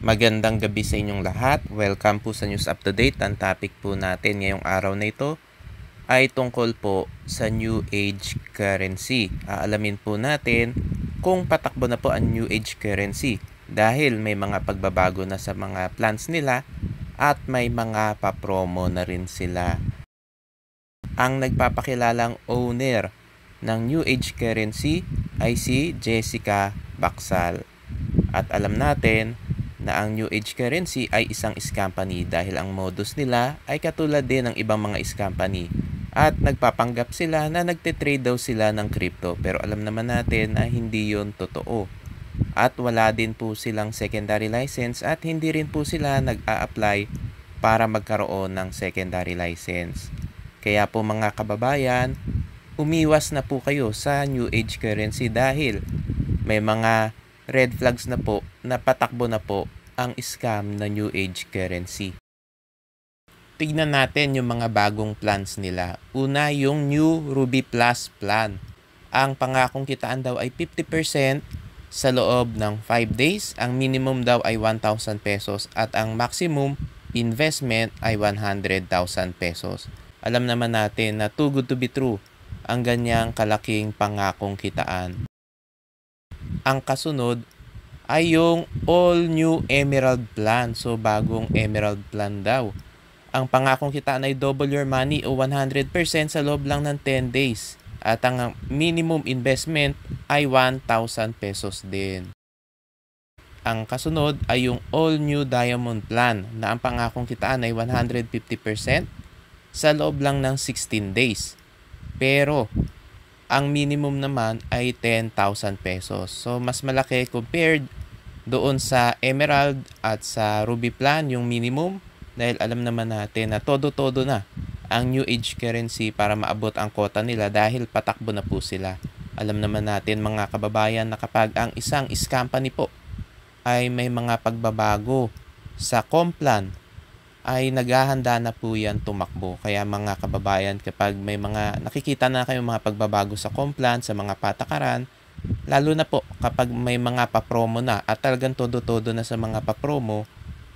Magandang gabi sa inyong lahat. Welcome po sa News Up to Date. Ang topic po natin ngayong araw na ito ay tungkol po sa New Age Currency. Aalamin po natin kung patakbo na po ang New Age Currency dahil may mga pagbabago na sa mga plans nila at may mga papromo na rin sila. Ang nagpapakilalang owner ng New Age Currency ay si Jessica Baksal. At alam natin na ang New Age Currency ay isang scam company dahil ang modus nila ay katulad din ng ibang mga scam company. At nagpapanggap sila na nagtitrade daw sila ng crypto pero alam naman natin na hindi yon totoo. At wala din po silang secondary license at hindi rin po sila nag-a-apply para magkaroon ng secondary license. Kaya po mga kababayan, umiwas na po kayo sa New Age Currency dahil may mga red flags na po na patakbo na po ang scam na New Age Currency. Tignan natin yung mga bagong plans nila. Una, yung New Ruby Plus plan. Ang pangakong kitaan daw ay 50% sa loob ng 5 days. Ang minimum daw ay 1,000 pesos at ang maximum investment ay 100,000 pesos. Alam naman natin na too good to be true ang ganyang kalaking pangakong kitaan. Ang kasunod ay yung All New Emerald Plan. So, bagong Emerald Plan daw. Ang pangakong kitaan ay double your money o 100% sa loob lang ng 10 days. At ang minimum investment ay 1,000 pesos din. Ang kasunod ay yung All New Diamond Plan na ang pangakong kitaan ay 150% sa loob lang ng 16 days. Pero, ang minimum naman ay 10,000 pesos. So, mas malaki compared doon sa Emerald at sa Ruby Plan, yung minimum. Dahil alam naman natin na todo-todo na ang New Age Currency para maabot ang quota nila dahil patakbo na po sila. Alam naman natin mga kababayan na kapag ang isang company po ay may mga pagbabago sa Complan, ay naghahanda na po yan tumakbo. Kaya mga kababayan, kapag may mga nakikita na kayong mga pagbabago sa Complan, sa mga patakaran, lalo na po kapag may mga papromo na at talagang todo-todo na sa mga papromo,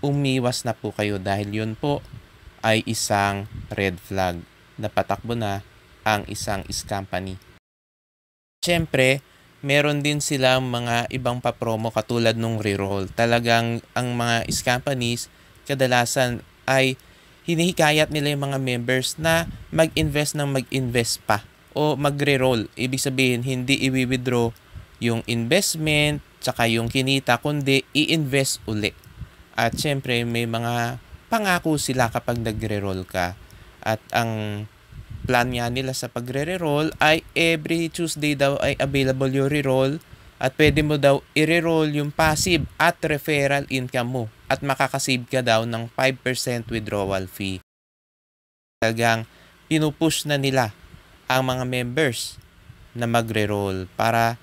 umiwas na po kayo dahil yun po ay isang red flag na patakbo na ang isang company. Siyempre, meron din silang mga ibang papromo katulad nung reroll. Talagang ang mga companies kadalasan ay hinihikayat nila yung mga members na mag-invest pa o magre-roll. Ibig sabihin, hindi i-withdraw yung investment tsaka yung kinita, kundi i-invest uli. At syempre, may mga pangako sila kapag nagre-roll ka. At ang plan nga nila sa pagre-roll ay every Tuesday daw ay available yung re-roll at pwede mo daw i-roll yung passive at referral income mo at makakasave ka daw ng 5% withdrawal fee. Talagang pinupush na nila ang mga members na magre-roll para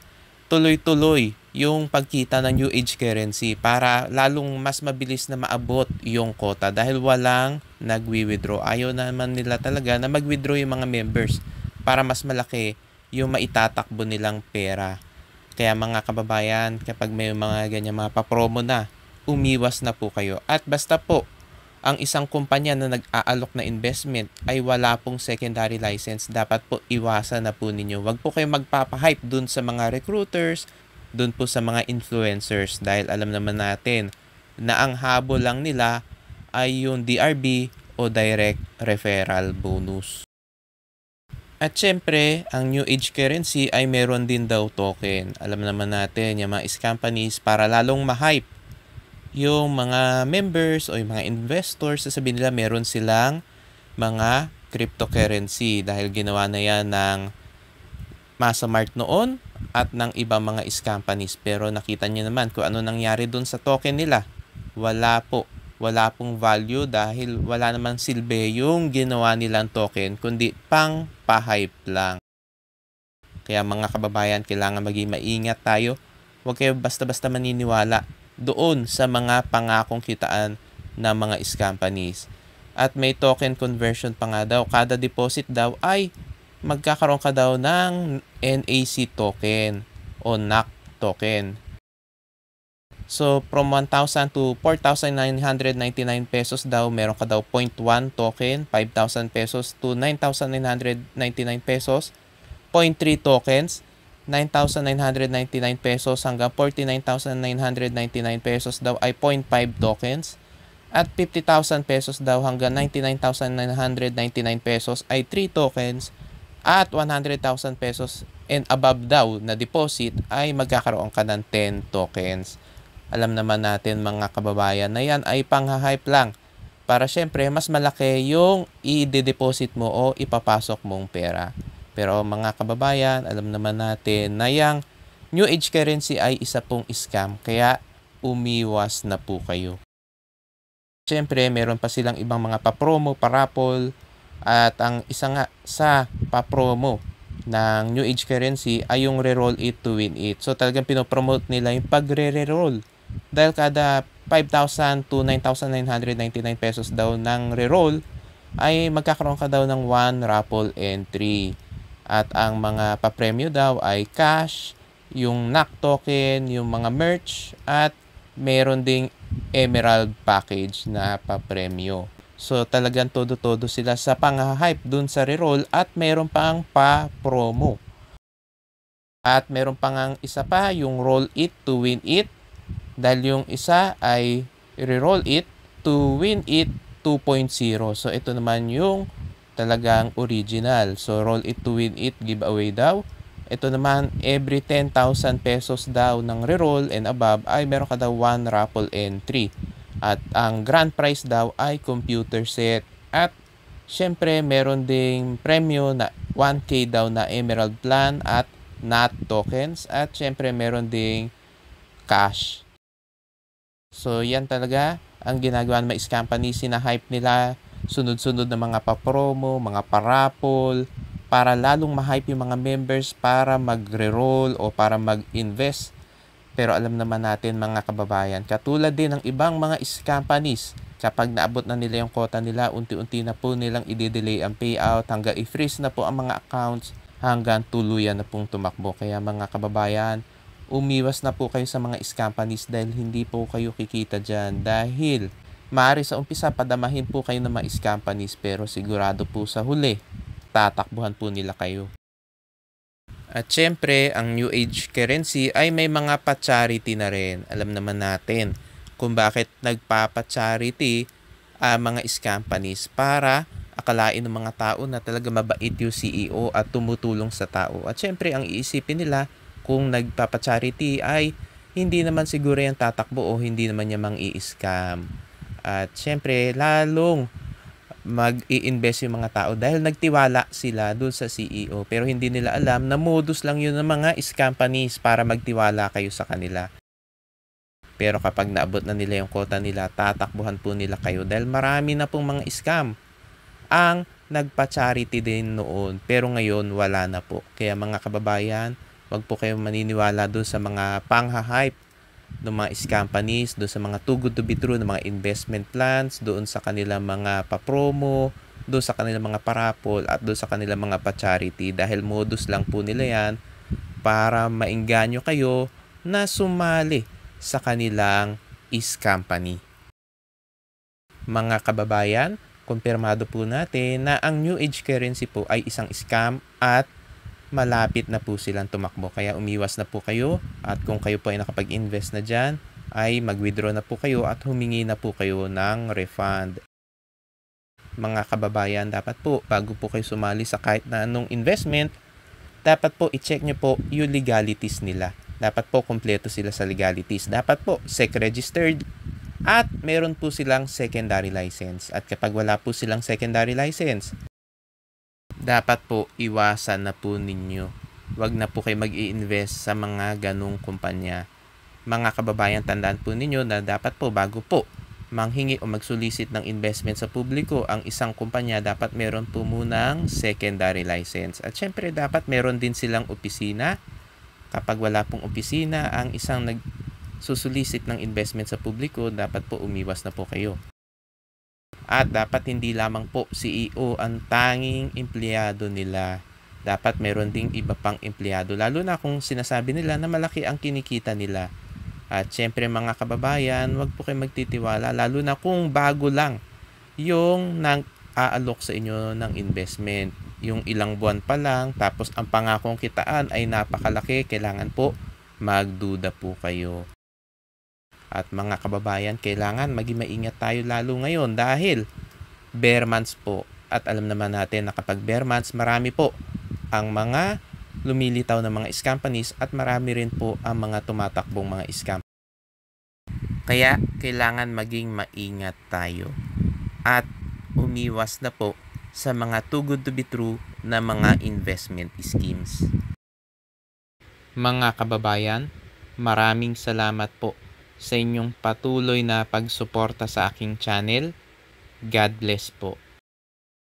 tuloy-tuloy yung pagkita ng New Age Currency para lalong mas mabilis na maabot yung quota dahil walang nagwi-withdraw. Ayaw naman nila talaga na mag-withdraw yung mga members para mas malaki yung maitatakbo nilang pera. Kaya mga kababayan, kapag may mga ganyan mga papromo na, umiwas na po kayo. At basta po, ang isang kumpanya na nag-aalok na investment ay wala pong secondary license, dapat po iwasan na po ninyo. Huwag po kayo magpapahype dun sa mga recruiters, dun po sa mga influencers dahil alam naman natin na ang habol lang nila ay yung DRB o direct referral bonus. At syempre, ang New Age Currency ay meron din daw token. Alam naman natin yung mga companies para lalong ma-hype yung mga members o yung mga investors, sasabihin nila meron silang mga cryptocurrency dahil ginawa na yan ng Masamart noon at ng ibang mga companies. Pero nakita niyo naman kung ano nangyari dun sa token nila. Wala pong value dahil wala namang silbi yung ginawa nilang token kundi pang pa-hype lang. Kaya mga kababayan, kailangan maging maingat tayo. Huwag kayo basta-basta maniniwala doon sa mga pangakong kitaan ng mga companies. At may token conversion pa nga daw. Kada deposit daw ay magkakaroon ka daw ng NAC token o NAC token. So, from 1,000 to 4,999 pesos daw, meron ka daw 0.1 token, 5,000 pesos to 9,999 pesos, 0.3 tokens, 9,999 pesos hanggang 49,999 pesos daw ay 0.5 tokens, at 50,000 pesos daw hanggang 99,999 pesos ay 3 tokens, at 100,000 pesos and above daw na deposit ay magkakaroon ka ng 10 tokens. Alam naman natin mga kababayan na yan ay pang-hype lang para syempre mas malaki yung i-deposit mo o ipapasok mong pera. Pero mga kababayan, alam naman natin na yung New Age currency ay isa pong scam, kaya umiwas na po kayo. Syempre, meron pa silang ibang mga pa-promo, pa-raffle, at ang isa nga sa pa-promo ng New Age currency ay yung re-roll it to win it. So talagang pinopromote nila yung pagre-re-roll. Dahil kada 5,000 to 9,999 pesos daw ng re-roll ay magkakaroon ka daw ng 1 raffle entry. At ang mga pa-premyo daw ay cash, yung NAC token, yung mga merch, at meron ding Emerald package na pa-premyo. So talagang todo-todo sila sa pang-hype dun sa re-roll at meron pang pa-promo. At meron pang isa pa, yung roll it to win it. Dahil yung isa ay re-roll it to win it 2.0. So ito naman yung talagang original. So roll it to win it giveaway daw. Ito naman, every 10,000 pesos daw ng re-roll and above ay meron ka daw 1 raffle entry. At ang grand prize daw ay computer set. At syempre meron ding premyo na 1K daw na Emerald Plan at NAT tokens. At syempre meron ding cash. So yan talaga ang ginagawa ng mga scam company, sina-hype nila, sunod-sunod na mga pa-promo, mga pa-raffle, para lalong ma-hype yung mga members para magre-roll o para mag-invest. Pero alam naman natin mga kababayan, katulad din ng ibang mga companies, kapag naabot na nila yung quota nila, unti-unti na po nilang i-delay ang payout hanggang i-freeze na po ang mga accounts hanggang tuluyan na pong tumakbo. Kaya mga kababayan, umiwas na po kayo sa mga companies dahil hindi po kayo kikita dyan. Dahil maaari sa umpisa padamahin po kayo ng mga companies pero sigurado po sa huli, tatakbuhan po nila kayo. At syempre, ang New Age currency ay may mga pa-charity na rin. Alam naman natin kung bakit nagpapa-charity mga companies para akalain ng mga tao na talaga mabait yung CEO at tumutulong sa tao. At syempre, ang iisipin nila kung nagpapa-charity ay hindi naman siguro yan tatakbo o hindi naman niya mang-i-scam. At syempre, lalong mag-i-invest yung mga tao dahil nagtiwala sila dun sa CEO pero hindi nila alam na modus lang yun ng mga companies para magtiwala kayo sa kanila. Pero kapag naabot na nila yung quota nila, tatakbuhan po nila kayo dahil marami na pong mga scam ang nagpa-charity din noon pero ngayon wala na po. Kaya mga kababayan, wag po kayong maniniwala dun sa mga pangha-hype ng mga companies, doon sa mga too good to be true ng mga investment plans, doon sa kanilang mga pa-promo, doon sa kanilang mga parapol, at doon sa kanilang mga pa-charity dahil modus lang po nila yan para maengganyo kayo na sumali sa kanilang company. Mga kababayan, kumpirmado po natin na ang New Age currency po ay isang scam at malapit na po silang tumakbo. Kaya umiwas na po kayo at kung kayo po ay nakapag-invest na dyan, ay mag-withdraw na po kayo at humingi na po kayo ng refund. Mga kababayan, dapat po bago po kayo sumali sa kahit na anong investment, dapat po i-check nyo po yung legalities nila. Dapat po kumpleto sila sa legalities. Dapat po SEC-registered at meron po silang secondary license. At kapag wala po silang secondary license, dapat po iwasan na po ninyo. Huwag na po kayo mag-i-invest sa mga ganong kumpanya. Mga kababayan, tandaan po ninyo na dapat po bago po manghingi o magsolicit ng investment sa publiko ang isang kumpanya, dapat meron po munang secondary license. At syempre dapat meron din silang opisina. Kapag wala pong opisina ang isang nagsusulisit ng investment sa publiko, dapat po umiwas na po kayo. At dapat hindi lamang po CEO ang tanging empleyado nila. Dapat meron ding iba pang empleyado. Lalo na kung sinasabi nila na malaki ang kinikita nila. At syempre mga kababayan, wag po kayo magtitiwala lalo na kung bago lang yung nag-aalok sa inyo ng investment. Yung ilang buwan pa lang tapos ang pangakong kitaan ay napakalaki, kailangan po magduda po kayo. At mga kababayan, kailangan maging maingat tayo lalo ngayon dahil bear months po. At alam naman natin na kapag bear months, marami po ang mga lumilitaw na mga scam companies at marami rin po ang mga tumatakbong mga scam. Kaya kailangan maging maingat tayo at umiwas na po sa mga too good to be true na mga investment schemes. Mga kababayan, maraming salamat po sa inyong patuloy na pagsuporta sa aking channel. God bless po.